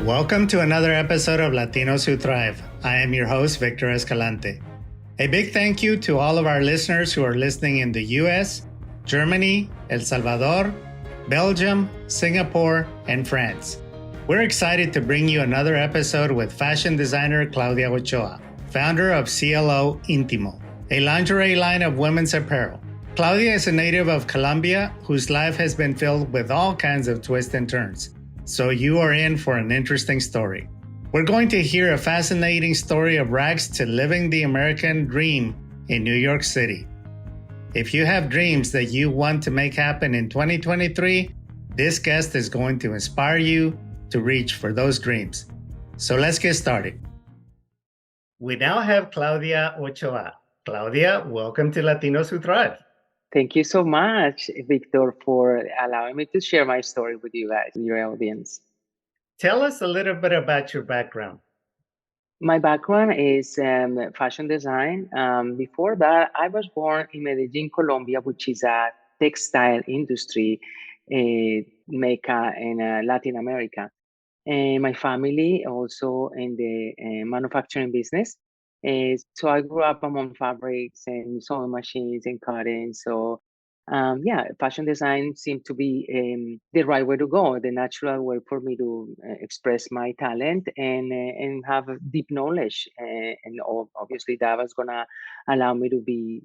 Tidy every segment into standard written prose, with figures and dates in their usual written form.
Welcome to another episode of Latinos Who Thrive. I am your host, Victor Escalante. A big thank you to all of our listeners who are listening in the US, Germany, El Salvador, Belgium, Singapore, and France. We're excited to bring you another episode with fashion designer Claudia Ochoa, founder of CLO Intimo, a lingerie line of women's apparel. Claudia is a native of Colombia whose life has been filled with all kinds of twists and turns. So you are in for an interesting story. We're going to hear a fascinating story of rags to living the American dream in New York City. If you have dreams that you want to make happen in 2023, this guest is going to inspire you to reach for those dreams. So let's get started. We now have Claudia Ochoa. Claudia, welcome to Latinos Who Thrive. Thank you so much, Victor, for allowing me to share my story with you guys, your audience. Tell us a little bit about your background. My background is fashion design. Before that, I was born in Medellin, Colombia, which is a textile industry mecca in Latin America. And my family also in the manufacturing business. So I grew up among fabrics and sewing machines and cutting. So fashion design seemed to be the right way to go, the natural way for me to express my talent and have a deep knowledge. Obviously that was gonna allow me to be,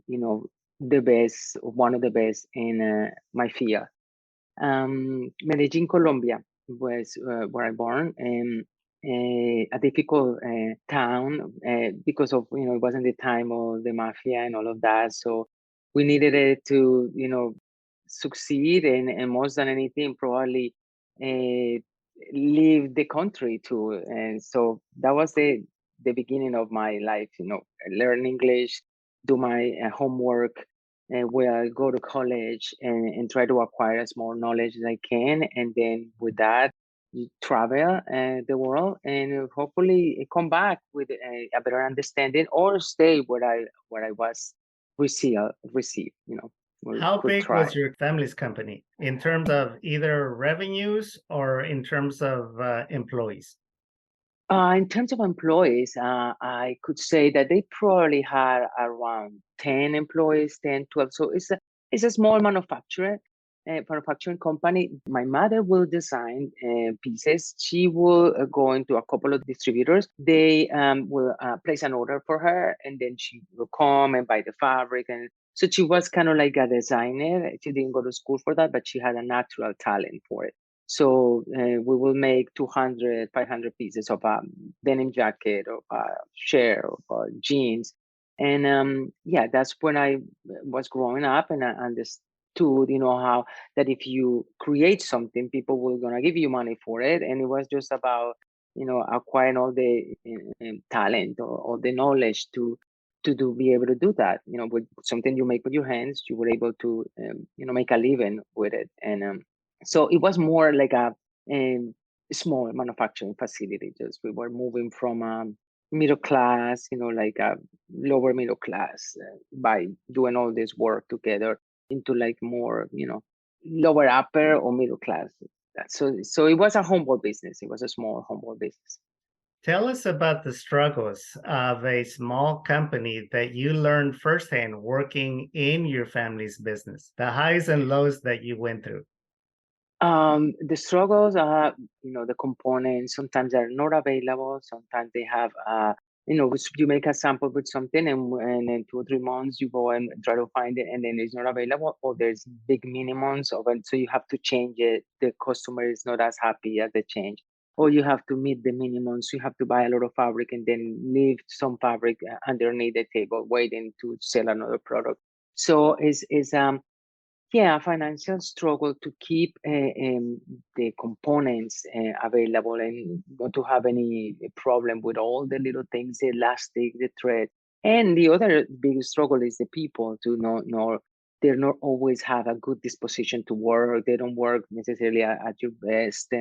the best, one of the best in my field. Medellin, Colombia was where I born, and a difficult town because of it wasn't the time of the mafia and all of that. So we needed it to succeed, and more than anything, probably leave the country too. And so that was the beginning of my life. Learn English, do my homework where I go to college and try to acquire as more knowledge as I can. And then with that, you travel the world and hopefully come back with a better understanding or stay where I was received. How Would big try. was your family's company in terms of either revenues or in terms of employees? In terms of employees, I could say that they probably had around 10 employees, 10, 12. So it's a small manufacturing company. My mother will design pieces. She will go into a couple of distributors. They will place an order for her, and then she will come and buy the fabric. And so she was kind of like a designer. She didn't go to school for that, but she had a natural talent for it. So we will make 200, 500 pieces of a denim jacket, of a shirt, of jeans. And that's when I was growing up and I understood, how that if you create something, people were going to give you money for it. And it was just about, acquiring all the talent or all the knowledge to be able to do that. With something you make with your hands, you were able to, make a living with it. And so it was more like a small manufacturing facility. Just we were moving from middle class, like a lower middle class by doing all this work together into like more, lower upper or middle class. So it was a humble business. It was a small humble business. Tell us about the struggles of a small company that you learned firsthand working in your family's business, the highs and lows that you went through. The struggles are, the components sometimes are not available. Sometimes they have, you make a sample with something and in 2 or 3 months you go and try to find it and then it's not available or there's big minimums of it. So you have to change it. The customer is not as happy at the change. Or you have to meet the minimums. You have to buy a lot of fabric and then leave some fabric underneath the table waiting to sell another product. So financial struggle to keep the components available and not to have any problem with all the little things, the elastic, the thread. And the other big struggle is the people to not they're not always have a good disposition to work. They don't work necessarily at your best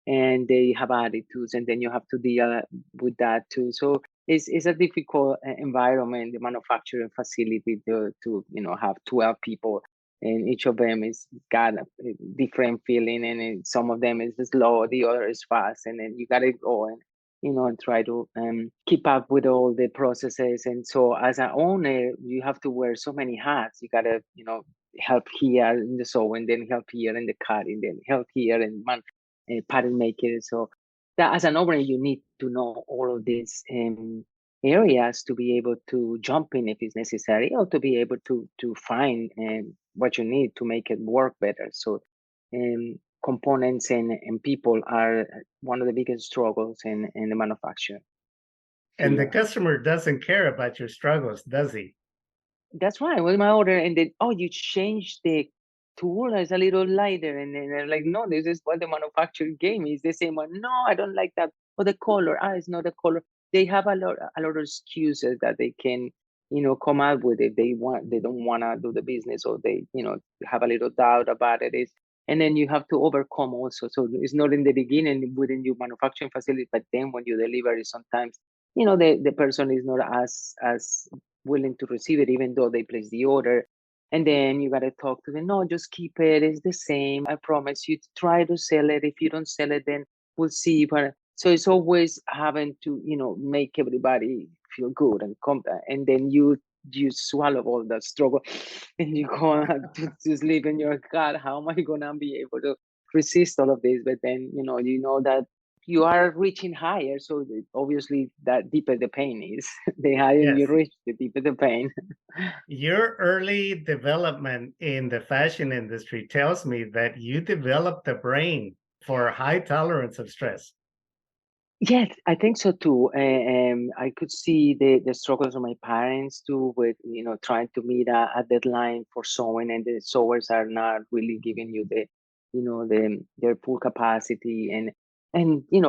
and they have attitudes and then you have to deal with that too. So it's a difficult environment, the manufacturing facility to have 12 people and each of them is got a different feeling, and some of them is slow, the other is fast, and then you gotta go and and try to keep up with all the processes. And so as an owner, you have to wear so many hats. You gotta help here in the sewing, then help here in the cutting, then help here and pattern making. So that as an owner, you need to know all of these areas to be able to jump in if it's necessary, or to be able to find what you need to make it work better. So um, components and people are one of the biggest struggles in the manufacturing And the here. customer doesn't care about your struggles, does he? That's right. With my order, and then, oh, you changed the tool, it's a little lighter, and then they're like, no, this is what the manufacturer gave me. It's the same one. No, I don't like that. Or the color, it's not the color. They have a lot of excuses that they can, come up with if they don't want to do the business, or they, have a little doubt about it. And then you have to overcome also. So it's not in the beginning within your manufacturing facility, but then when you deliver it, sometimes, the person is not as willing to receive it, even though they place the order. And then you got to talk to them. No, just keep it. It's the same. I promise you. Try to sell it. If you don't sell it, then we'll see. But so it's always having to, make everybody feel good and come. And then you swallow all that struggle, and you go to sleep in your God, how am I gonna be able to resist all of this? But then you know that you are reaching higher, so obviously that deeper the pain is. The higher you Yes. reach, the deeper the pain. Your early development in the fashion industry tells me that you developed a brain for high tolerance of stress. Yes, I think so too. I could see the struggles of my parents too, with trying to meet a deadline for sewing, and the sewers are not really giving you their full capacity, and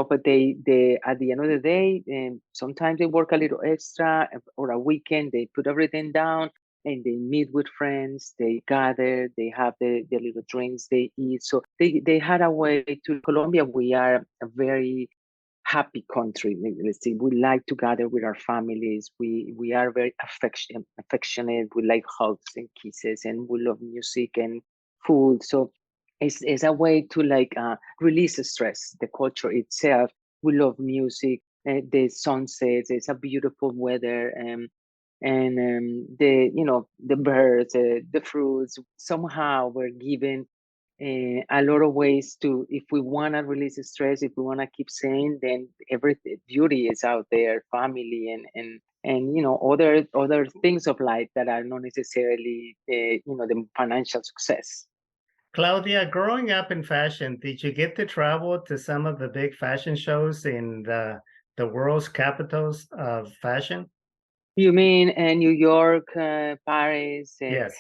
but they at the end of the day, sometimes they work a little extra, or a weekend they put everything down, and they meet with friends, they gather, they have the little drinks, they eat. So they had a way to Colombia. We are a very happy country. Let's see, we like to gather with our families. We are very affectionate. We like hugs and kisses, and we love music and food. So it's a way to like release the stress. The culture itself. We love music. The sunsets. It's a beautiful weather. And the birds, the fruits. Somehow we're given a lot of ways to, if we want to release the stress, if we want to keep saying, then every beauty is out there, family and other things of life that are not necessarily the financial success. Claudia, growing up in fashion, did you get to travel to some of the big fashion shows in the world's capitals of fashion? You mean New York, Paris, and Yes.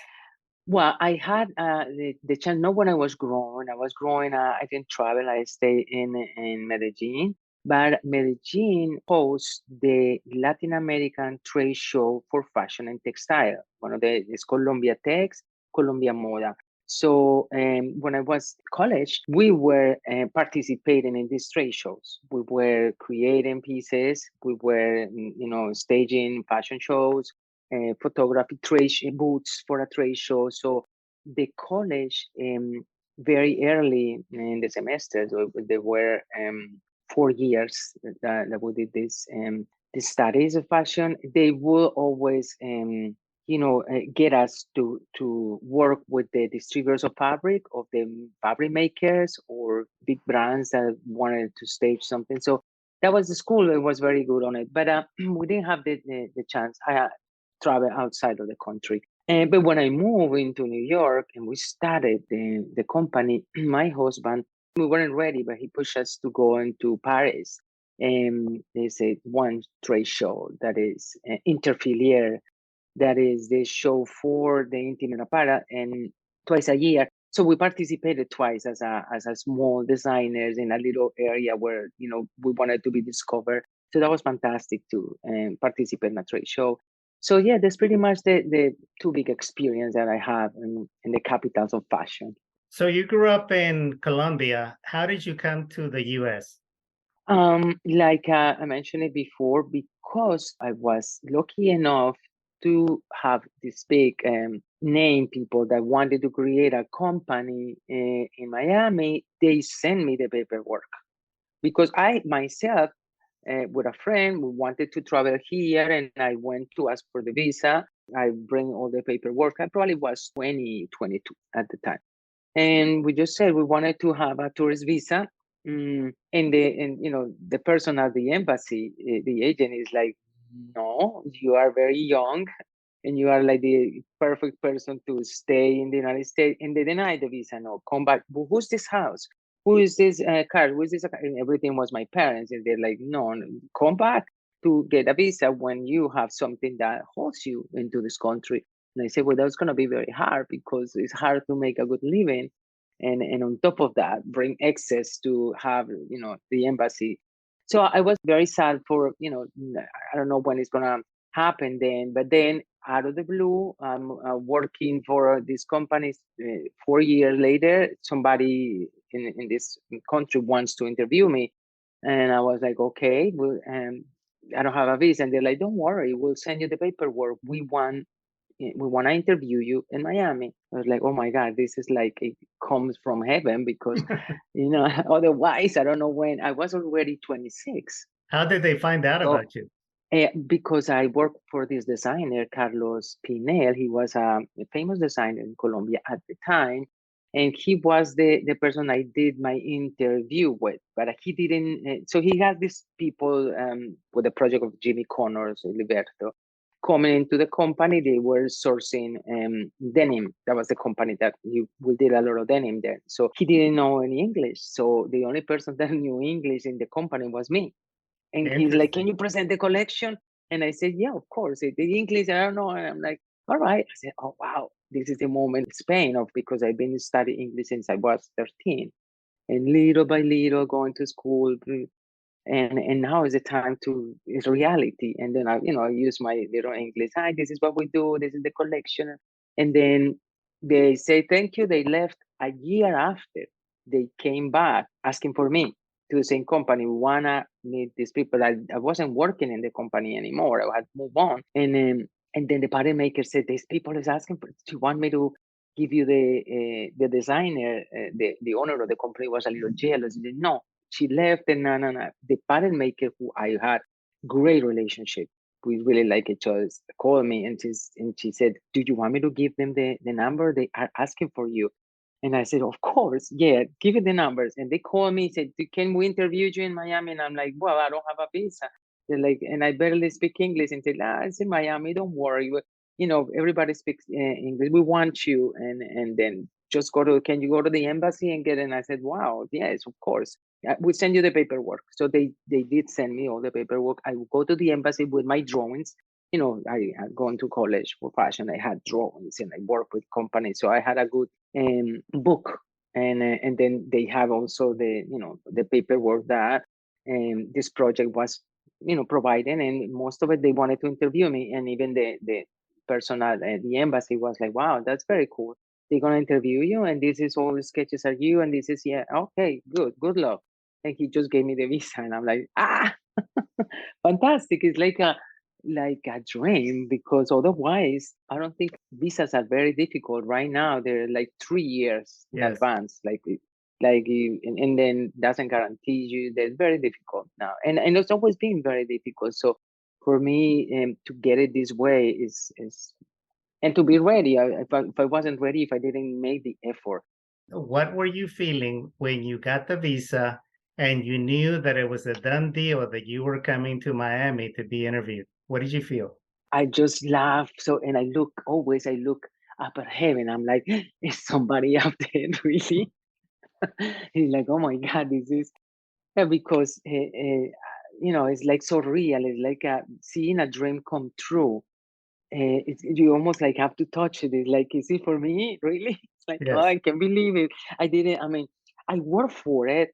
well, I had the chance. Not when I was growing. I was growing. I didn't travel. I stayed in Medellin. But Medellin hosts the Latin American trade show for fashion and textile. One of the is Colombia Tex, Colombia Moda. So when I was college, we were participating in these trade shows. We were creating pieces. We were, staging fashion shows, photography booths for a trade show. So the college, very early in the semester, so there were 4 years that we did the studies of fashion. They will always get us to work with the distributors of fabric, of the fabric makers, or big brands that wanted to stage something. So that was the school. It was very good on it, but we didn't have the chance. I travel outside of the country. But when I moved into New York and we started the company, my husband, we weren't ready, but he pushed us to go into Paris. There's one trade show that is Interfiliere, that is the show for the intimate apparel, and twice a year. So we participated twice as a small designers in a little area where we wanted to be discovered. So that was fantastic to participate in a trade show. So yeah, that's pretty much the two big experience that I have in the capitals of fashion. So you grew up in Colombia. How did you come to the US? Like I mentioned it before, because I was lucky enough to have this big name people that wanted to create a company in Miami, they sent me the paperwork because I myself, with a friend, we wanted to travel here, and I went to ask for the visa. I bring all the paperwork. I probably was 22 at the time, and we just said we wanted to have a tourist visa. And the person at the embassy, the agent, is like, no, you are very young and you are like the perfect person to stay in the United States. And they denied the visa. No, come back. Who's this house? Who is this car? Who is this? And everything was my parents. And they're like, no, come back to get a visa when you have something that holds you into this country. And I said, well, that's going to be very hard because it's hard to make a good living. And on top of that, bring excess to have, the embassy. So I was very sad for, I don't know when it's going to happen then, but then out of the blue, I'm working for this company. 4 years later, somebody in this country wants to interview me. And I was like, okay, well, I don't have a visa. And they're like, don't worry, we'll send you the paperwork. We want to interview you in Miami. I was like, oh my God, this is like, it comes from heaven because, otherwise, I don't know when. I was already 26. How did they find out So about you? because I worked for this designer, Carlos Pinel. He was a famous designer in Colombia at the time. And he was the person I did my interview with, but he didn't. So he had these people with the project of Jimmy Connors, Liberto, coming into the company. They were sourcing denim. That was the company that we did a lot of denim there. So he didn't know any English. So the only person that knew English in the company was me. And he's like, can Interesting. you present the collection? And I said, yeah, of course. The English, I don't know. And I'm like, all right. I said, oh, wow, this is the moment it's paying off because I've been studying English since I was 13. And little by little, going to school. And now is the time it's reality. And then I use my little English. Hi, this is what we do. This is the collection. And then they say, thank you. They left a year after. They came back asking for me to the same company. We wanna meet these people. I wasn't working in the company anymore. I had moved on. And then the party maker said, these people is asking for, she want me to give you the designer, the owner of the company was a little jealous. He said, no, she left, and no. The pattern maker who I had great relationship, we really like each other, called me and she said, do you want me to give them the number? They are asking for you. And I said, of course, yeah, give it the numbers. And they called me, said, can we interview you in Miami? And I'm like, well, I don't have a visa. They're like, and I barely speak English. And said, it's in Miami, don't worry. Everybody speaks English. We want you. And then just can you go to the embassy and get it? And I said, wow, yes, of course. We send you the paperwork. So they did send me all the paperwork. I would go to the embassy with my drawings. I had gone to college for fashion. I had drawings and I worked with companies. So I had a good book. And then they have also the paperwork that this project was, providing. And most of it, they wanted to interview me. And even the person at the embassy was like, wow, that's very cool. They're going to interview you. And this is all the sketches are you. And this is, yeah, okay, good luck. And he just gave me the visa. And I'm like, fantastic. It's like a dream because otherwise I don't think visas are very difficult right now. They're like 3 years in Yes. advance, and then doesn't guarantee you. They're very difficult now, and it's always been very difficult. So for me, to get it this way is and to be ready. If I wasn't ready, if I didn't make the effort. What were you feeling when you got the visa and you knew that it was a done deal that you were coming to Miami to be interviewed? What did you feel? I just laugh. So, and I look up at heaven. I'm like, is somebody up there really? He's like, oh my God, this is because it's like so real. It's like seeing a dream come true. You almost like have to touch it. It's like, is it for me? Really? It's like, oh, Yes. I can't believe it. I didn't. I mean, I work for it.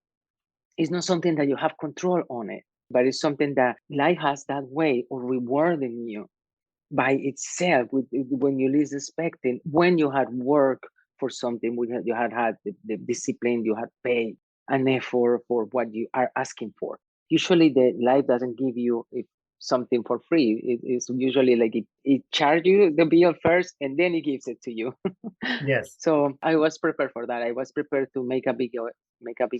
It's not something that you have control on it, but it's something that life has that way of rewarding you by itself when you least expect it. When you had work for something, you had the discipline, you had paid an effort for what you are asking for. Usually the life doesn't give you something for free. It's usually like it charges you the bill first and then it gives it to you. Yes. So I was prepared for that. I was prepared to make a big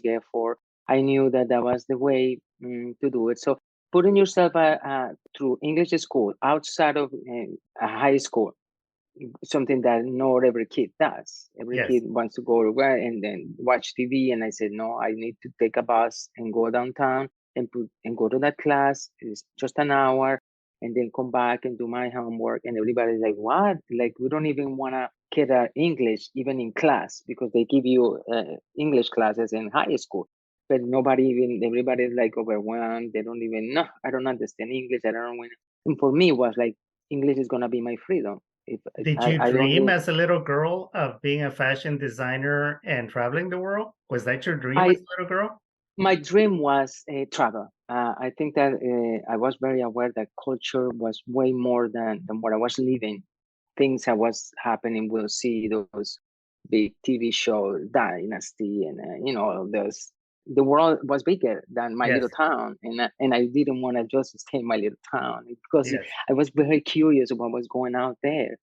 effort. I knew that that was the way to do it. So putting yourself through English school outside of a high school, something that not every kid does. Every Yes. kid wants to go to work and then watch TV. And I said, no, I need to take a bus and go downtown and go to that class. It's just an hour, and then come back and do my homework. And everybody's like, what? Like, we don't even want to get our English even in class because they give you English classes in high school. But everybody's like overwhelmed. They don't even know. I don't understand English. I don't know. And for me, it was like, English is going to be my freedom. If Did you I dream only as a little girl of being a fashion designer and traveling the world? Was that your dream as I a little girl? my dream was travel. I think that I was very aware that culture was way more than what I was living. Things that was happening. We'll see those big TV shows, Dynasty, and all those. The world was bigger than my Yes. little town, and I didn't want to just stay in my little town because Yes. I was very curious what was going out there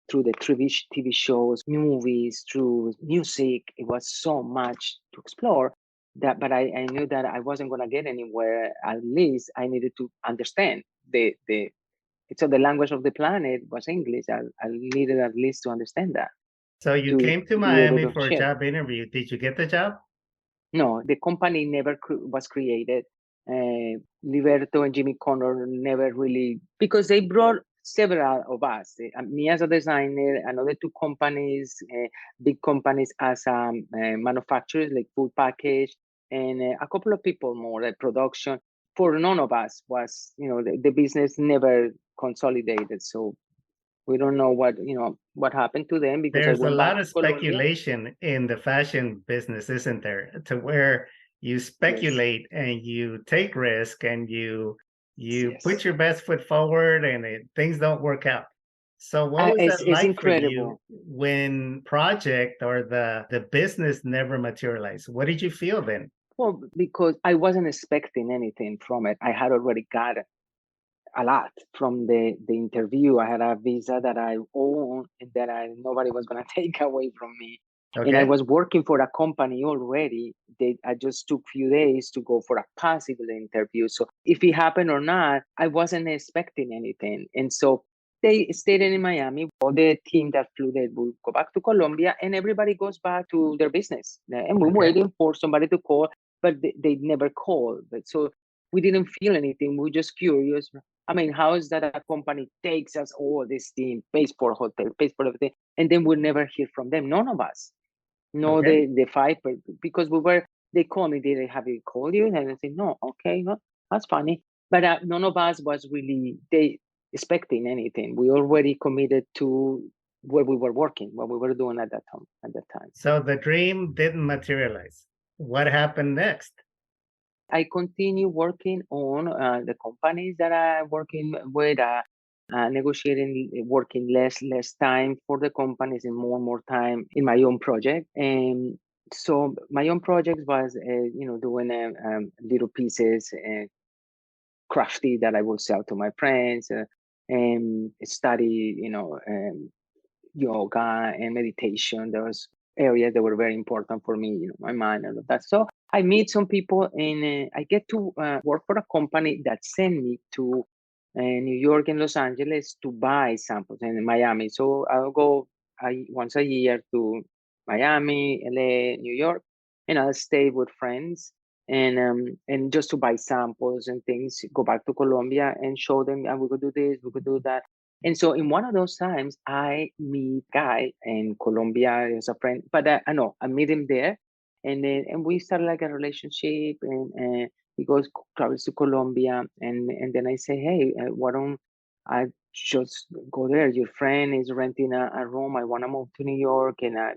through the TV shows, movies, through music. It was so much to explore that, but I knew that I wasn't going to get anywhere. At least I needed to understand the so the language of the planet was English. I needed at least to understand that So you to came to be able Miami to for a share. job interview. Did you get the job? No, the company never was created. Liberto and Jimmy Connor never really, because they brought several of us, me as a designer, another two companies, big companies as manufacturers like food package, and a couple of people more like production. For none of us was, the business never consolidated. So we don't know what happened to them because I There's a went back lot to of Colombia. speculation in the fashion business, isn't there? To where you Yes, speculate and you take risk and you put yes. your best foot forward and things don't work out. So what was that It's like for you incredible. when project or the business never materialized? What did you feel then? Well, because I wasn't expecting anything from it. I had already got a lot from the interview. I had a visa that I owned and that nobody was gonna take away from me. And I Okay. was working for a company already. I just took few days to go for a possible interview. So if it happened or not, I wasn't expecting anything. And so they stayed in Miami. All the team that flew, they would go back to Colombia, and everybody goes back to their business. And we're Okay. waiting for somebody to call, but they never called. But so we didn't feel anything. We were just curious. I mean, how is that a company takes us all this team, pays for hotel, pays for everything, and then we'll never hear from them? None of us. No, Okay. the five because they called me. Did they have you call you? And I said, no, okay, well, that's funny. But none of us was really they expecting anything. We already committed to where we were working, what we were doing at that time. At that time. So the dream didn't materialize. What happened next? I continue working on the companies that I'm working with, negotiating, working less time for the companies and more time in my own project. And so my own project was, doing little pieces, crafty that I will sell to my friends, and study, yoga and meditation. Those areas that were very important for me, my mind and all that. So I meet some people, and I get to work for a company that sent me to New York and Los Angeles to buy samples in Miami. So I'll go once a year to Miami, LA, New York, and I'll stay with friends and just to buy samples and things. Go back to Colombia and show them, we could do this, we could do that. And so in one of those times, I meet a guy in Colombia as a friend, but I know I meet him there, and we start like a relationship, and he travels to Colombia, and then I say, hey, why don't I just go there? Your friend is renting a room. I want to move to New York, and I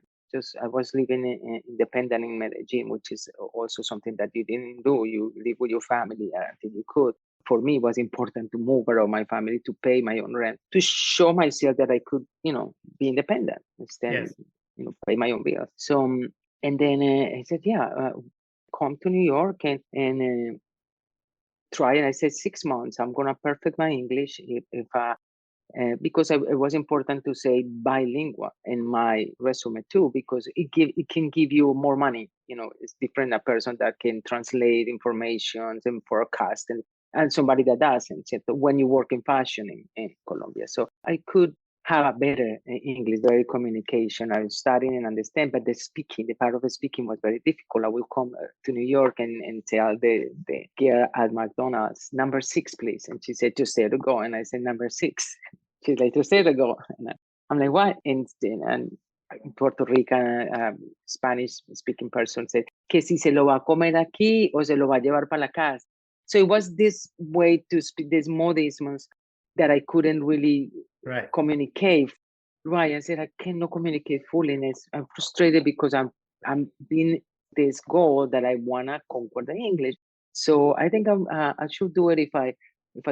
was living independent in Medellin, which is also something that you didn't do. You live with your family until you could. For me, it was important to move around my family, to pay my own rent, to show myself that I could, be independent instead, Yes. pay my own bills. So, and then I said, yeah, come to New York, and try, and I said 6 months. I'm gonna perfect my English if because it was important to say bilingual in my resume too, because it can give you more money. It's different a person that can translate information and forecast and somebody that doesn't. So when you work in fashion in Colombia, so I could have a better English, better communication. I was studying and understand, but the part of the speaking was very difficult. I will come to New York and tell the girl at McDonald's, number 6, please. And she said, just there to go. And I said, number 6. She's like, just there to go. And I'm like, what? And Puerto Rican, Spanish speaking person said, que si se lo va a comer aquí o se lo va a llevar para la casa. So it was this way to speak, these modisms that I couldn't really communicate. Right. I said, I cannot communicate fully. And I'm frustrated because I'm being this goal that I want to conquer the English. So I think I should do it if I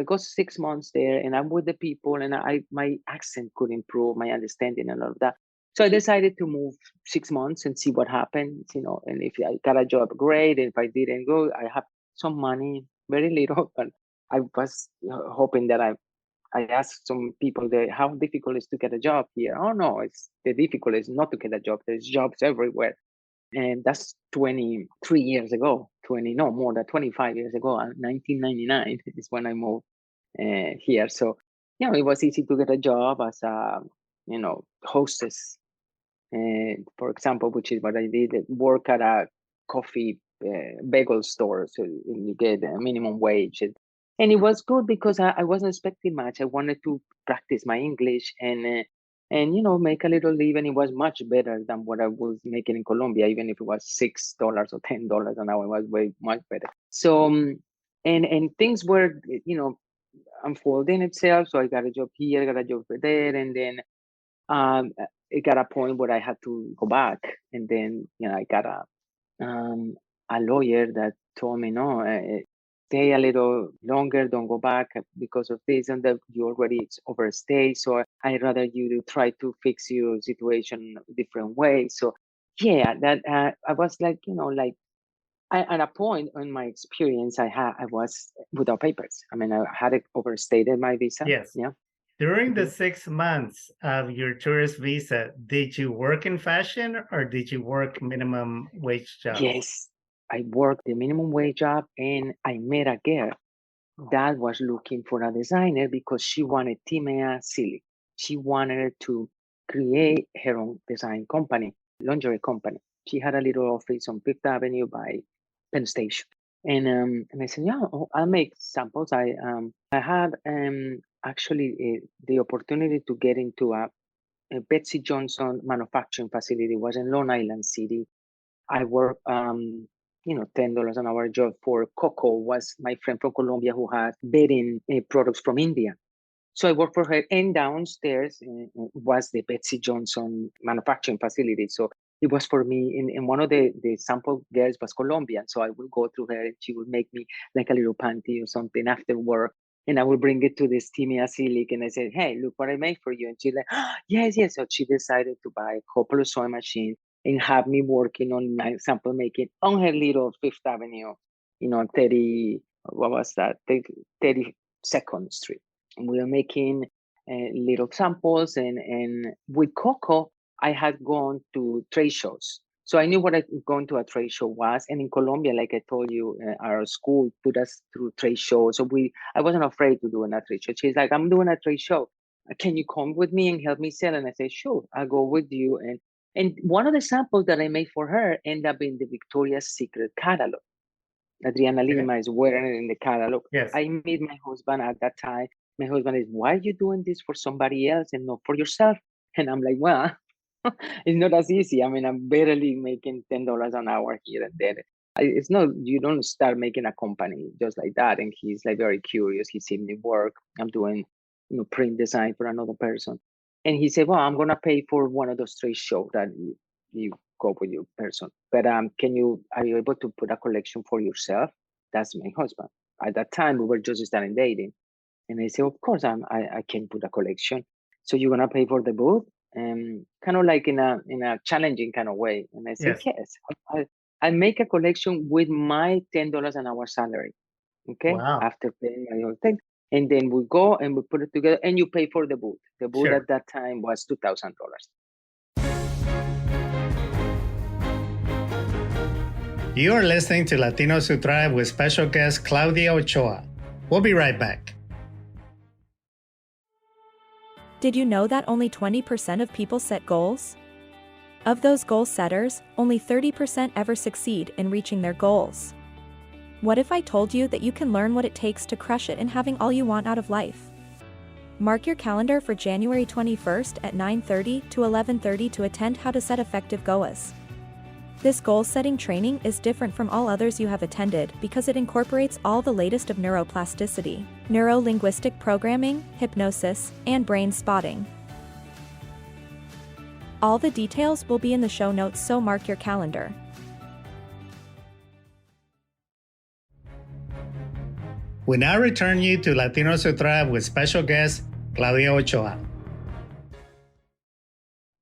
go 6 months there and I'm with the people and my accent could improve, my understanding and all of that. So I decided to move 6 months and see what happens, and if I got a job, great. And if I didn't go, I have some money, very little, but I was hoping that I asked some people how difficult it is to get a job here. Oh no, the difficult is not to get a job. There's jobs everywhere. And that's 23 years ago, more than 25 years ago. 1999 is when I moved here. So, it was easy to get a job as a, hostess, for example, which is what I did, work at a coffee bagel store. So you get a minimum wage. And it was good because I wasn't expecting much. I wanted to practice my English and make a little living. It was much better than what I was making in Colombia, even if it was $6 or $10 an hour. It was way much better. So and things were unfolding itself. So I got a job here, I got a job there, and then it got a point where I had to go back, and then I got a lawyer that told me no. Stay a little longer, don't go back because of this and that. You already overstay, so I'd rather you to try to fix your situation a different way. So that I was like, at a point in my experience, I was without papers. I mean, I had overstayed my visa. Yes. Yeah. During the 6 months of your tourist visa, did you work in fashion or did you work minimum wage jobs? Yes, I worked the minimum wage job, and I met a girl that was looking for a designer because she wanted Timea Silly. She wanted to create her own design company, lingerie company. She had a little office on Fifth Avenue by Penn Station. And I said, yeah, I'll make samples. I had actually the opportunity to get into a Betsy Johnson manufacturing facility. It was in Long Island City. I worked, $10 an hour job for Coco. Was my friend from Colombia who had bedding products from India. So I worked for her, and downstairs was the Betsy Johnson manufacturing facility. So it was for me, and one of the sample girls was Colombian. So I would go through her and she would make me like a little panty or something after work. And I would bring it to this Timmy Asilic and I said, hey, look what I made for you. And she's like, oh, yes. So she decided to buy a couple of sewing machines and have me working on my sample making on her little Fifth Avenue, 32nd Street. We were making little samples, and with Coco, I had gone to trade shows. So I knew what going to a trade show was. And in Colombia, like I told you, our school put us through trade shows. So I wasn't afraid to do a trade show. She's like, I'm doing a trade show. Can you come with me and help me sell? And I said, sure, I'll go with you. And one of the samples that I made for her ended up in the Victoria's Secret catalog. Adriana Lima is wearing it in the catalog. Yes. I met my husband at that time. My husband is, why are you doing this for somebody else and not for yourself? And I'm like, well, it's not as easy. I mean, I'm barely making $10 an hour here and there. It's not, you don't start making a company just like that. And he's like very curious. He's seen me work. I'm doing, print design for another person. And he said, well, I'm going to pay for one of those trade shows that you go with your person. But are you able to put a collection for yourself? That's my husband. At that time, we were just starting dating. And I said, of course, I can put a collection. So you're going to pay for the booth? Kind of like in a challenging kind of way. And I said, yes. I make a collection with my $10 an hour salary. Okay, Wow. after paying my own thing, and then we go and we put it together, and you pay for the booth. The booth Sure. at that time was $2,000. You are listening to Latinos Who Thrive with special guest Claudia Ochoa. We'll be right back. Did you know that only 20% of people set goals? Of those goal setters, only 30% ever succeed in reaching their goals. What if I told you that you can learn what it takes to crush it in having all you want out of life? Mark your calendar for January 21st at 9:30 to 11:30 to attend How to Set Effective Goals. This goal-setting training is different from all others you have attended because it incorporates all the latest of neuroplasticity, neuro-linguistic programming, hypnosis, and brain spotting. All the details will be in the show notes, so mark your calendar. We now return you to Latinos Who Thrive with special guest Claudia Ochoa.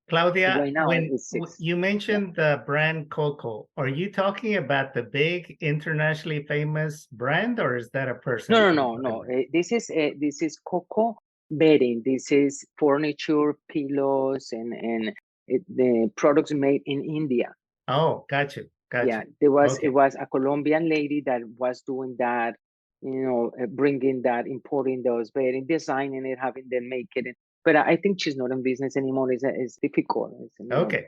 Claudia, Right now when it's 6. you mentioned the brand Coco, are you talking about the big internationally famous brand, or is that a person? No. This is Coco bedding. This is furniture, pillows, and the products made in India. Oh, got you. Yeah, it was Okay. a Colombian lady that was doing that, bringing that, importing those bedding, designing it, having them make it. But I think she's not in business anymore. It's difficult. Okay.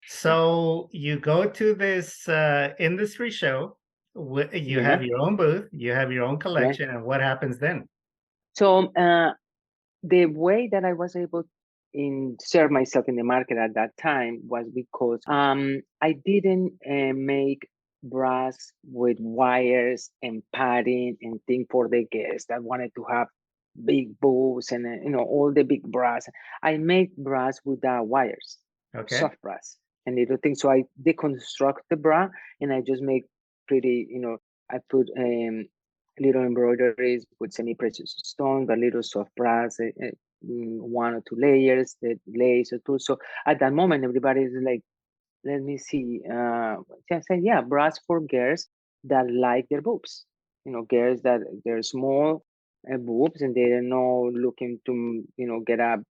So you go to this industry show, you Yeah, have your own booth, you have your own right. collection, and what happens then? So the way that I was able to insert myself in the market at that time was because I didn't make bras with wires and padding and thing for the guests that wanted to have big boobs and all the big bras. I make bras without wires, Okay. soft bras and little things. So I deconstruct the bra and I just make pretty, I put little embroideries with semi-precious stones, a little soft brass, 1 or 2 layers, the lace or two. So at that moment, everybody is like, let me see. I said, yeah, bras for girls that like their boobs. Girls that they're small boobs and they're not looking to, get a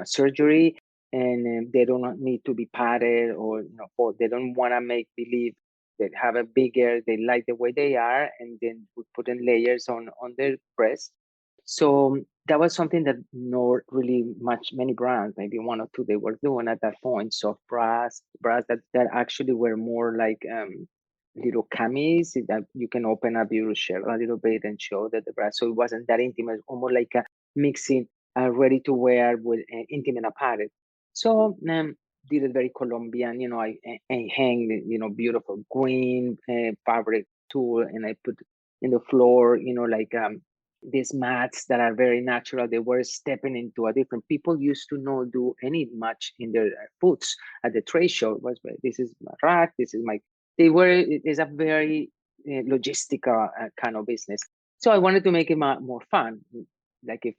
surgery, and they don't need to be padded, or or they don't want to make believe they have a bigger. They like the way they are, and then we put in layers on their breast. So that was something that not really many brands, maybe 1 or 2, they were doing at that point. Soft bras that actually were more like little camis that you can open up your shirt a little bit and show that the bra. So it wasn't that intimate, almost like a mixing ready to wear with intimate and padded. So did it very Colombian. I hang beautiful green fabric tool, and I put in the floor, like these mats that are very natural. They were stepping into a different. People used to not do any much in their boots at the trade show. It was, this is my rack. This is my. They were. It is a very logistical kind of business. So I wanted to make it more fun. Like if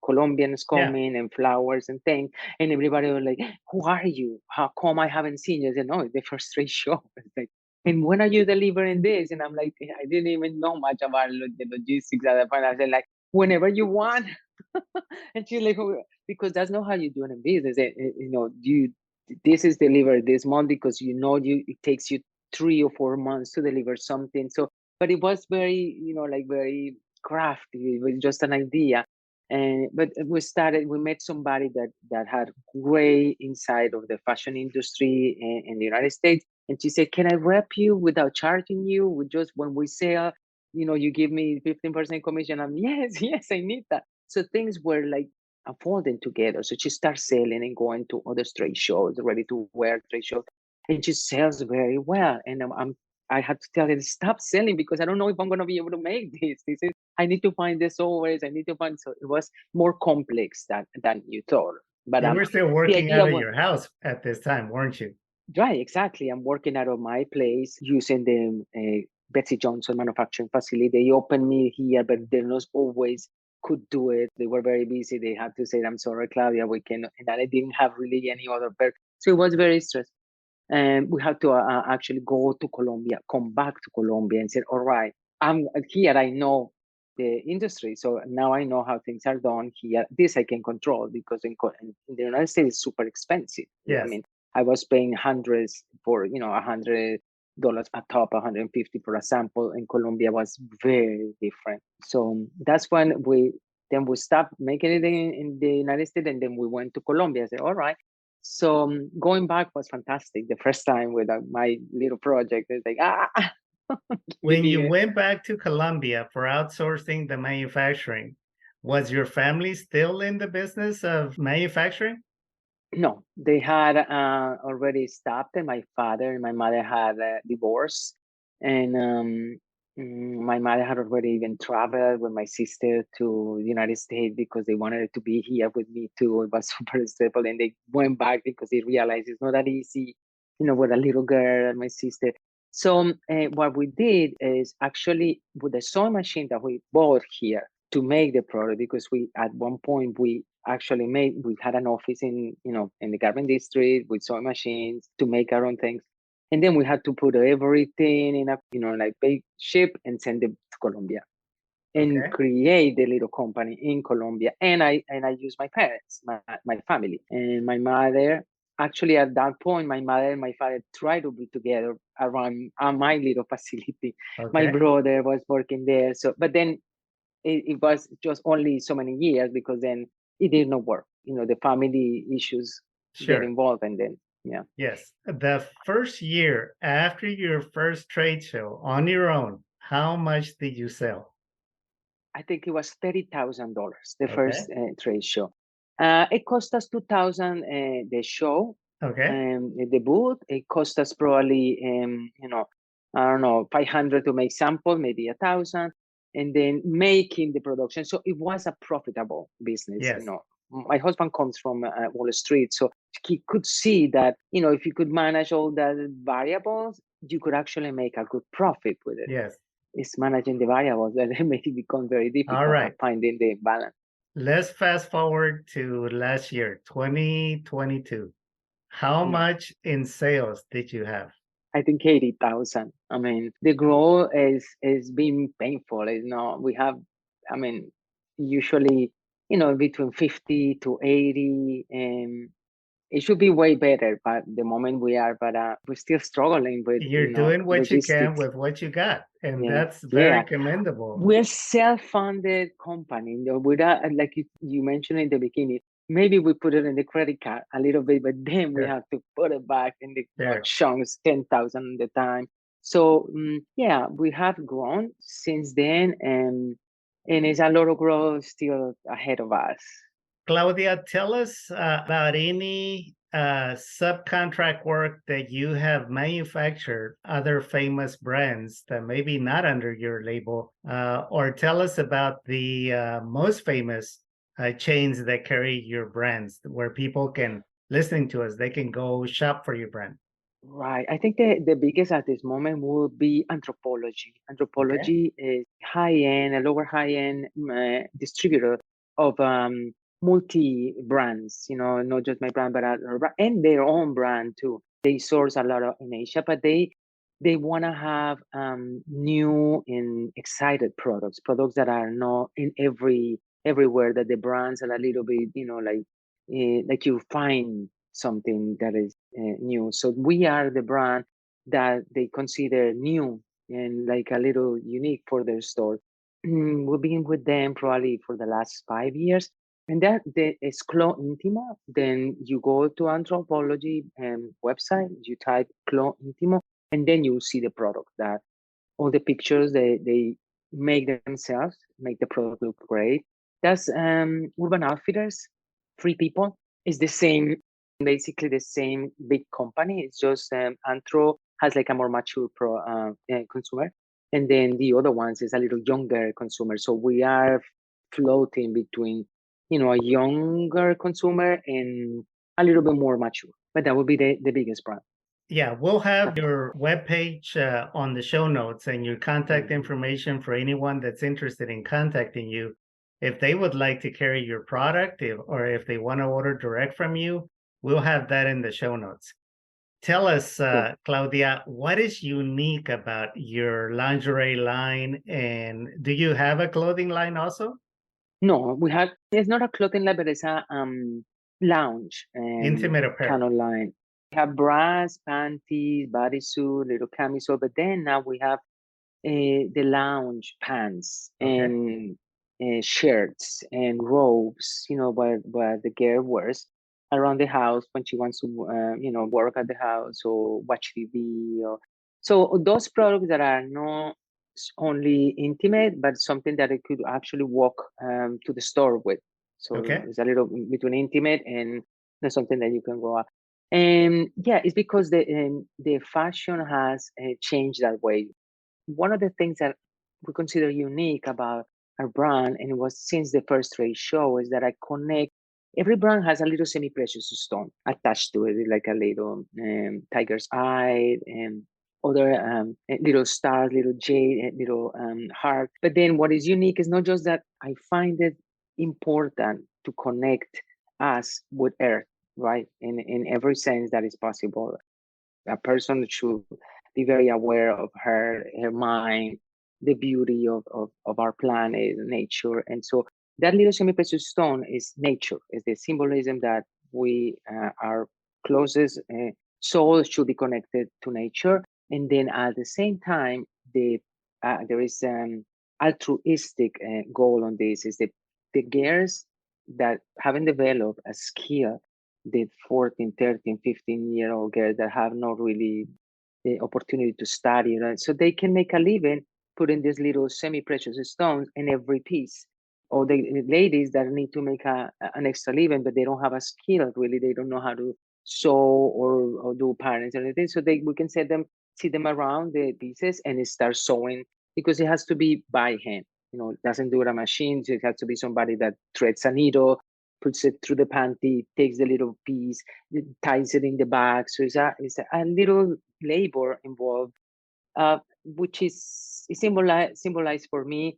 Colombians Yeah. coming and flowers and things, and everybody was like, "Who are you? How come I haven't seen you?" I said, "No, it's the first trade show." It's like, and when are you delivering this? And I'm like, I didn't even know much about the logistics at the point. I said, like, whenever you want. And she's like, "Oh," because that's not how you do it in business. This is delivered this month because it takes you 3 or 4 months to deliver something. So, but it was very, like very crafty. It was just an idea. But we met somebody that had great insight of the fashion industry in the United States. And she said, "Can I rep you without charging you? With just when we sell, you give me 15% commission." I'm, yes, yes, I need that. So things were like unfolding together. So she starts selling and going to other trade shows, ready to wear trade shows, and she sells very well. And I had to tell her, stop selling because I don't know if I'm going to be able to make this. This is, I need to find the softwares. I need to find. So it was more complex than you thought. But You were still the working idea out of was, your house at this time, weren't you? right, exactly. I'm working out of my place using the Betsy Johnson manufacturing facility. They opened me here, but they're not always could do it. They were very busy. They had to say, "I'm sorry, Claudia, we can." And I didn't have really any other perk. So it was very stressful. And we had to actually go to Colombia, come back to Colombia and say, "All right, I'm here. I know the industry, so now I know how things are done here. This I can control because in the United States it's super expensive. I Yes. mean, I was paying hundreds for $100 a top, 150 for a sample. In Colombia was very different. So that's when we stopped making it in the United States, and then we went to Colombia. I said, all right. So going back was fantastic. The first time with my little project, it's like we When need you it. went back to Colombia for outsourcing the manufacturing, was your family still in the business of manufacturing? No, they had already stopped, and my father and my mother had divorced, and my mother had already even traveled with my sister to the United States because they wanted to be here with me too. It was super stressful, and they went back because they realized it's not that easy, with a little girl and my sister. So what we did is actually with the sewing machine that we bought here to make the product, because we at one point we actually we had an office in the garment district with sewing machines to make our own things, and then we had to put everything in a like big ship and send it to Colombia and Okay. create the little company in Colombia. And I used my parents, my family, and my mother. Actually, at that point, my mother and my father tried to be together around my little facility. My Okay. brother was working there, so but then it was just only so many years, because then it did not work. The family issues get Sure. involved, and then yeah, Yes. The first year after your first trade show on your own, how much did you sell? I think it was $30,000 the Okay. first trade show. It cost us 2,000 the show, Okay. the booth. It cost us probably I don't know 500 to make sample, maybe 1,000, and then making the production. So it was a profitable business. Yes. My husband comes from Wall Street, so he could see that if you could manage all the variables, you could actually make a good profit with it. Yes. It's managing the variables that make it become very All difficult right. at finding the balance. Let's fast forward to last year, 2022. How Yeah, much in sales did you have? I think 80,000. I mean, the growth is being painful. We have, I mean, usually between 50 to 80, and it should be way better. But the moment we are, but we're still struggling with You're doing what you can logistics. with what you got, and Yeah, that's very yeah. commendable. We're self-funded company. Without, like you mentioned in the beginning, maybe we put it in the credit card a little bit, but then we Sure. have to put it back in the Sure. chunks, 10,000 at the time. So yeah, we have grown since then, and it's a lot of growth still ahead of us. Claudia, tell us about any subcontract work that you have manufactured, other famous brands that maybe not under your label, or tell us about the most famous chains that carry your brands, where people can, listening to us, they can go shop for your brand. Right. I think the biggest at this moment would be anthropology. Okay. Anthropology is high end, a lower high end distributor of multi brands. Not just my brand, but and their own brand too. They source a lot in Asia, but they want to have new and excited products that are not in everywhere. That the brands are a little bit, like you find something that is new. So we are the brand that they consider new and like a little unique for their store. We've been with them probably for the last 5 years. And that is Clo Intimo. Then you go to anthropology website, you type Clo Intimo, and then you see the product. That all the pictures they make themselves, make the product look great. That's Urban Outfitters, Free People. It's the same, basically the same big company. It's just Anthro has like a more mature consumer, and then the other ones is a little younger consumer. So we are floating between, a younger consumer and a little bit more mature. But that would be the biggest brand. Yeah, we'll have your webpage on the show notes and your contact Mhm. information for anyone that's interested in contacting you. If they would like to carry your product or if they want to order direct from you, we'll have that in the show notes. Tell us, Yeah. Claudia, what is unique about your lingerie line, and do you have a clothing line also? No, we have, it's not a clothing line, but it's a lounge Intimate kind apparel. of line. We have bras, panties, bodysuit, little camisole, but then now we have the lounge pants Okay. and shirts and robes, what the girl wears around the house when she wants to, work at the house or watch TV. So those products that are not only intimate, but something that it could actually walk to the store with. So Okay. it's a little between intimate and there's something that you can go up. And yeah, it's because the fashion has changed that way. One of the things that we consider unique about our brand, and it was since the first trade show, is that I connect. Every brand has a little semi-precious stone attached to it, like a little tiger's eye and other little stars, little jade, little heart. But then what is unique is not just that I find it important to connect us with Earth, right? In every sense that is possible. A person should be very aware of her mind, the beauty of our planet, nature. And so that little semi-precious stone is nature, is the symbolism that we, our closest soul should be connected to nature. And then at the same time, there is an altruistic goal on this, is the girls that haven't developed a skill, the 14, 13, 15-year-old girls that have not really the opportunity to study, right? So they can make a living putting these little semi-precious stones in every piece. Or the ladies that need to make an extra living, but they don't have a skill, really. They don't know how to sew or do patterns or anything. So we can see them around the pieces and start sewing, because it has to be by hand. It doesn't do it a machine. So it has to be somebody that threads a needle, puts it through the panty, takes the little piece, ties it in the back. So it's a little labor involved, which is symbolized for me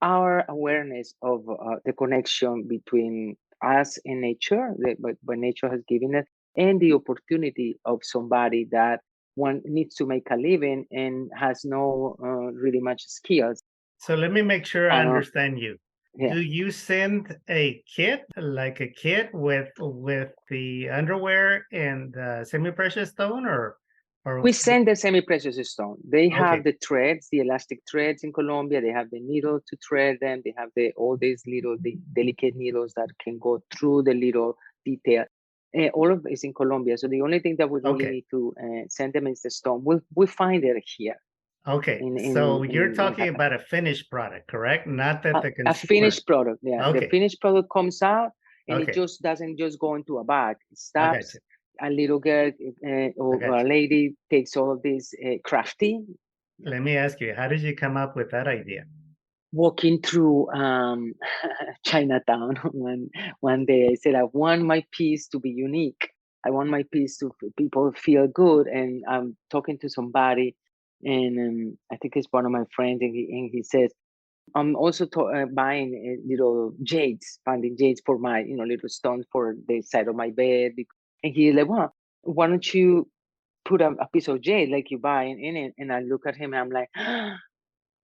our awareness of the connection between us and nature, what nature has given us, and the opportunity of somebody that one needs to make a living and has no really much skills. So let me make sure I Uh, understand you. yeah. Do you send a kit, like a kit with the underwear and the semi-precious stone, We or send the semi-precious stone. They have okay, the threads, the elastic threads in Colombia. They have the needle to thread them. They have all these little delicate needles that can go through the little detail. All of it is in Colombia. So the only thing that we really okay, need to send them is the stone. We find it here okay. in So you're in talking about a finished product, correct? Not that the a consumer. finished product. Yeah, the Okay, finished product comes out and it okay. just doesn't just go into a bag. It I got stops. you. A little girl I or got a you. lady takes all of this crafty, Let me ask you, how did you come up with that idea? walking through Chinatown one day. I said, I want my piece to be unique. I want my piece to people feel good. And I'm talking to somebody, and I think it's one of my friends, and he says, I'm also buying little jades, finding jades for my, little stones for the side of my bed. And he's like, well, why don't you put a piece of jade like you buy in it? And I look at him and I'm like,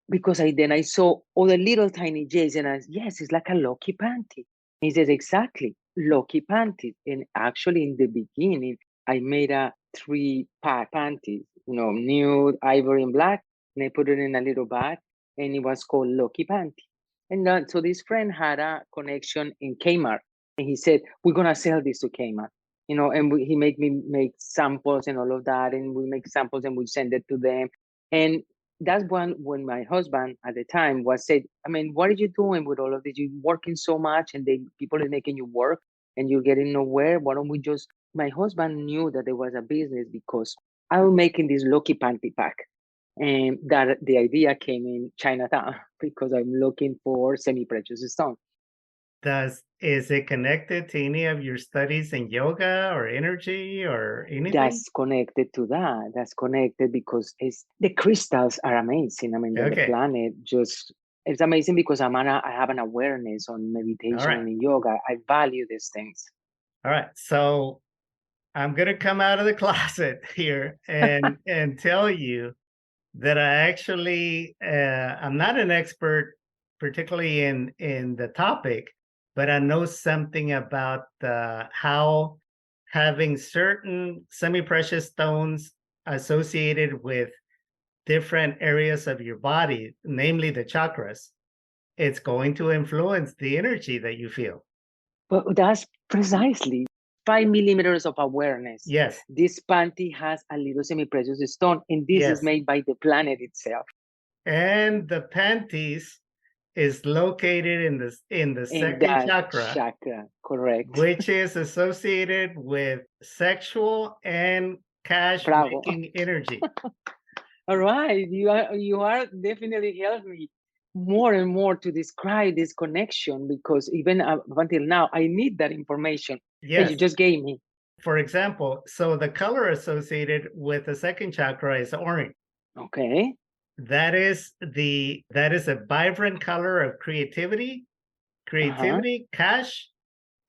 because I saw all the little tiny J's, and yes, it's like a Loki panty. He says, exactly, Loki panties. And actually in the beginning, I made a 3-pack panties, nude, ivory, and black, and I put it in a little bag, and it was called Loki panty. And so this friend had a connection in Kmart, and he said, we're gonna sell this to Kmart. And he made me make samples and all of that, and we make samples and we send it to them. And that's when my husband at the time was said, I mean, what are you doing with all of this? You're working so much and people are making you work and you're getting nowhere. Why don't we just, my husband knew that there was a business because I was making this Loki panty pack. And that the idea came in Chinatown because I'm looking for semi-precious stone. Is it connected to any of your studies in yoga or energy or anything? That's connected to that. That's connected because the crystals are amazing. I mean, the Okay. planet just it's amazing because I have an awareness on All meditation right. and in yoga. I value these things. All right. So I'm going to come out of the closet here and tell you that I actually I'm not an expert, particularly in the topic, but I know something about how having certain semi-precious stones associated with different areas of your body, namely the chakras, it's going to influence the energy that you feel. But that's precisely 5 millimeters of awareness. Yes. This panty has a little semi-precious stone, and this is Yes. made by the planet itself. And the panties is located in the In second that chakra, correct. which is associated with sexual and cash Bravo. making energy. All right, you are definitely helping me more and more to describe this connection, because even up until now, I need that information that you Yes. just gave me. For example, so the color associated with the second chakra is orange. Okay. That is a vibrant color of creativity, cash,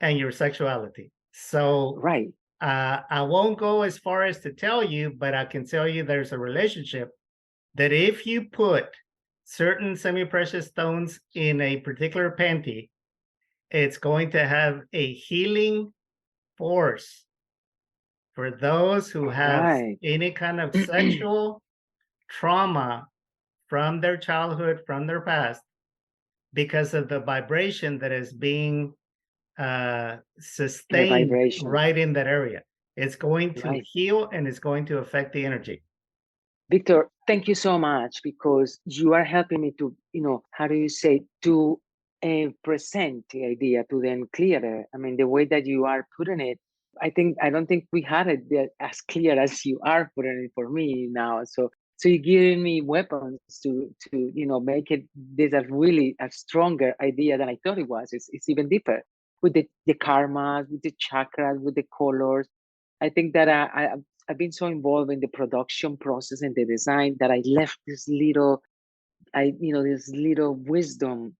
and your sexuality. So Right. I won't go as far as to tell you, but I can tell you there's a relationship that if you put certain semi-precious stones in a particular panty, it's going to have a healing force for those who have Right. any kind of sexual trauma from their childhood, from their past, because of the vibration that is being The sustained vibration. right in that area. It's going to Right. heal and it's going to affect the energy. Victor, thank you so much, because you are helping me to, how do you say, to present the idea to them clearer. I mean, the way that you are putting it, I don't think we had it as clear as you are putting it for me now. So you're giving me weapons to make it this a really a stronger idea than I thought it was. It's even deeper with the karmas, with the chakras, with the colors. I think that I've been so involved in the production process and the design that I left this little wisdom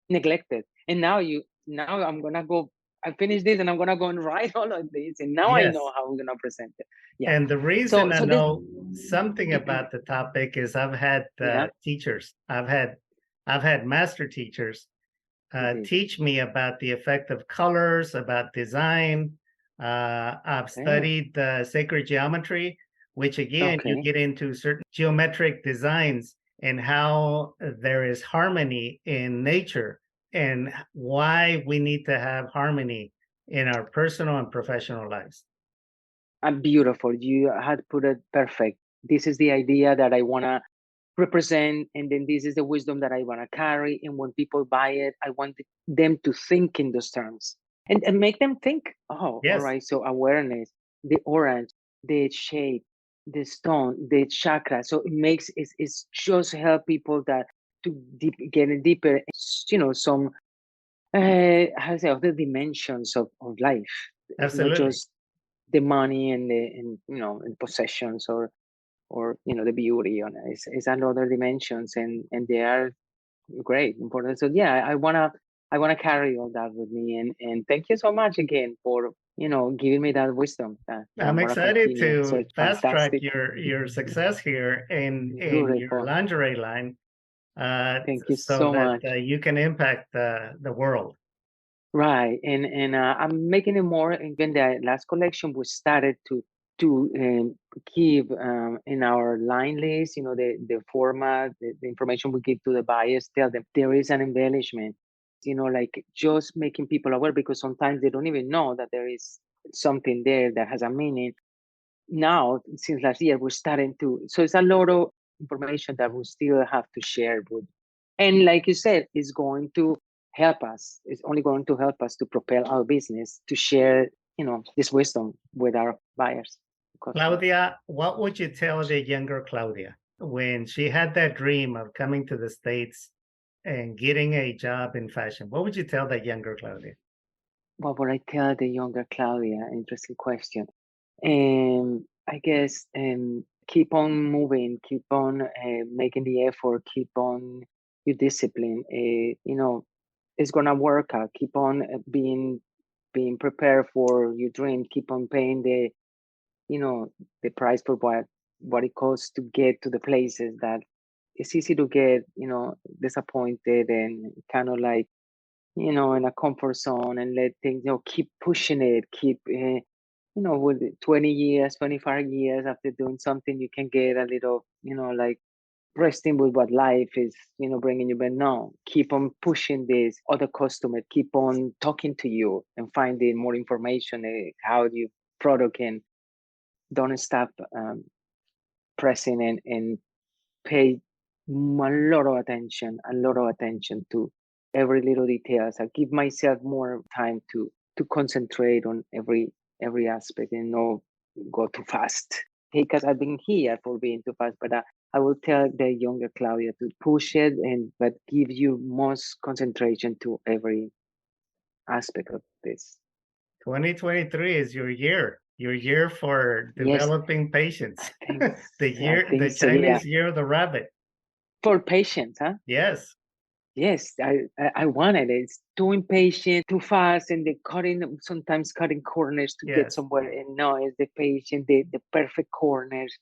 neglected. And now I'm gonna go. I finish this and I'm gonna go and write all of this, and now I Yes. know how we're gonna present it. Yeah. And the reason So I this. know something about the topic is I've had Yeah. teachers. I've had master teachers teach me about the effect of colors, about design. I've studied sacred geometry, which again, you get into certain geometric designs and how there is harmony in nature and why we need to have harmony in our personal and professional lives. Beautiful. You had put it perfect. This is the idea that I want to represent, and then this is the wisdom that I want to carry. And when people buy it, I want them to think in those terms and make them think. Oh, Yes. all right. So awareness, the orange, the shape, the stone, the chakra. So it's just help people that to get in deeper. Some how to say, other dimensions of life. It's not Absolutely. just the money and and possessions or the beauty on it. It's another dimensions, and they are great, important. So yeah, I wanna carry all that with me, and thank you so much again for giving me that wisdom. I'm wanna excited continue. So to it's fast track fantastic. your success here in your Beautiful. lingerie line, Thank you so so much. that you can impact the world. Right, and I'm making it more. Even the last collection we started to give in our line list, the format, the information we give to the buyers, tell them there is an embellishment, like just making people aware, because sometimes they don't even know that there is something there that has a meaning. Now, since last year, we're starting to, so it's a lot of information that we still have to share with. And like you said, it's going to help us. It's only going to help us to propel our business, to share, this wisdom with our buyers. Claudia, what would you tell the younger Claudia when she had that dream of coming to the States and getting a job in fashion? What would you tell that younger Claudia? What would I tell the younger Claudia? Interesting question. I guess keep on moving, keep on making the effort, keep on your discipline. It's gonna work out. Keep on being prepared for your dream. Keep on paying the price for what it costs to get to the places that it's easy to get, disappointed and kind of like, in a comfort zone and let things, keep pushing it, keep, with 20 years, 25 years after doing something, you can get a little, like resting with what life is, bringing you. But no, keep on pushing this other customer, keep on talking to you and finding more information, how you product can, don't stop pressing and pay a lot of attention to every little details. I give myself more time to concentrate on every aspect and not go too fast. Because I've been here for being too fast, but I will tell the younger Claudia to push it but give you most concentration to every aspect of this. 2023 is your year for Yes, developing patience. I The think so, yeah. Chinese year of the rabbit. For patience, huh? Yes. Yes, I wanted it. It's too impatient, too fast, and sometimes cutting corners to get Yes. somewhere. And no, it's the patient, the perfect corners,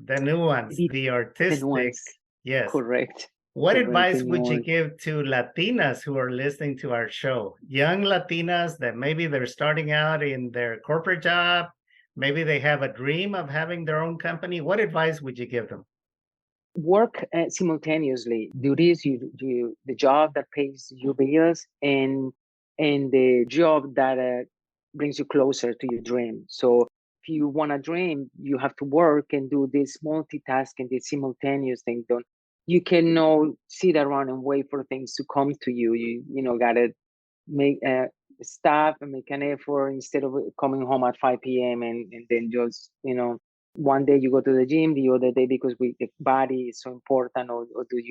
The nuance, the the the artistic. nuance. Yes. Correct. What Correct, advice the would you nuance. give to Latinas who are listening to our show? Young Latinas that maybe they're starting out in their corporate job, maybe they have a dream of having their own company. What advice would you give them? Work simultaneously. Do this, you the job that pays your bills, and the job that brings you closer to your dream. So if you want a dream, you have to work and do this multitasking, this simultaneous thing. Don't You cannot sit around and wait for things to come to you. Gotta make stop and make an effort instead of coming home at 5 p.m. and then just one day you go to the gym, the other day because the body is so important, or do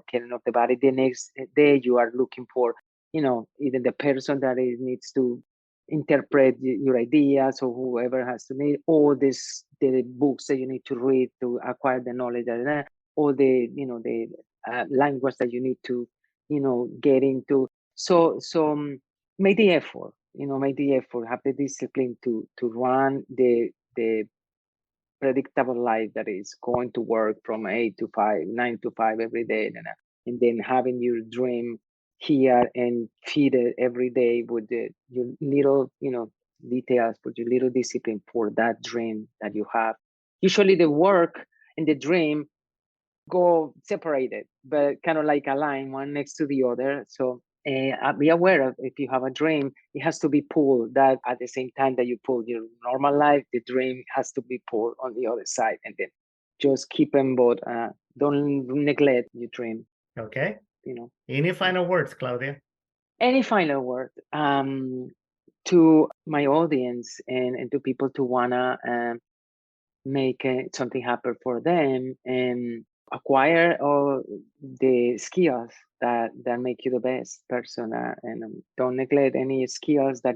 caring of the body. The next day you are looking for either the person that needs to interpret your ideas, or whoever has to need all this, the books that you need to read to acquire the knowledge, all the language that you need to get into. So make the effort, have the discipline to run the predictable life that is going to work from 8 to 5, 9 to 5 every day, and then having your dream here and feed it every day with your little, details, with your little discipline for that dream that you have. Usually the work and the dream go separated, but kind of like a line, one next to the other. So be aware of, if you have a dream, it has to be pulled that at the same time that you pull your normal life, the dream has to be pulled on the other side, and then just keep them both. Don't neglect your dream. Okay. Any final words, Claudia? Any final word to my audience and to people to wanna make something happen for them, and acquire all the skills that make you the best person, and don't neglect any skills that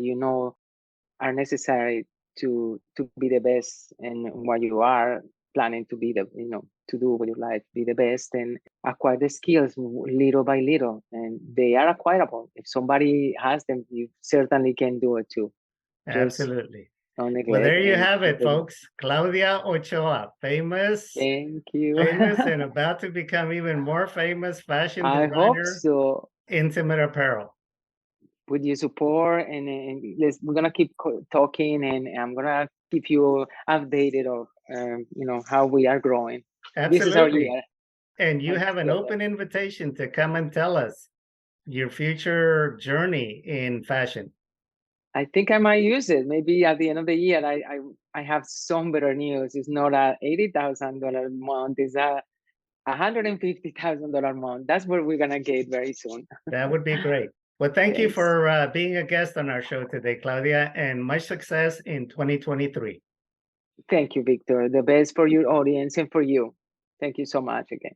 are necessary to be the best in what you are planning to be, to do with your life, be the best, and acquire the skills little by little, and they are acquirable. If somebody has them, you certainly can do it too. Absolutely. Don't neglect. Well, there you have it, folks. Claudia Ochoa, famous. Thank you. Famous and about to become even more famous fashion designer. I hope so. Intimate apparel. With your support, and we're gonna keep talking, and I'm gonna keep you updated of how we are growing. Absolutely. This is our year. And you have an open invitation to come and tell us your future journey in fashion. I think I might use it. Maybe at the end of the year, I have some better news. It's not a $80,000 month. It's a $150,000 month. That's what we're gonna get very soon. That would be great. Well, thank you for being a guest on our show today, Claudia, and much success in 2023. Thank you, Victor. The best for your audience and for you. Thank you so much again.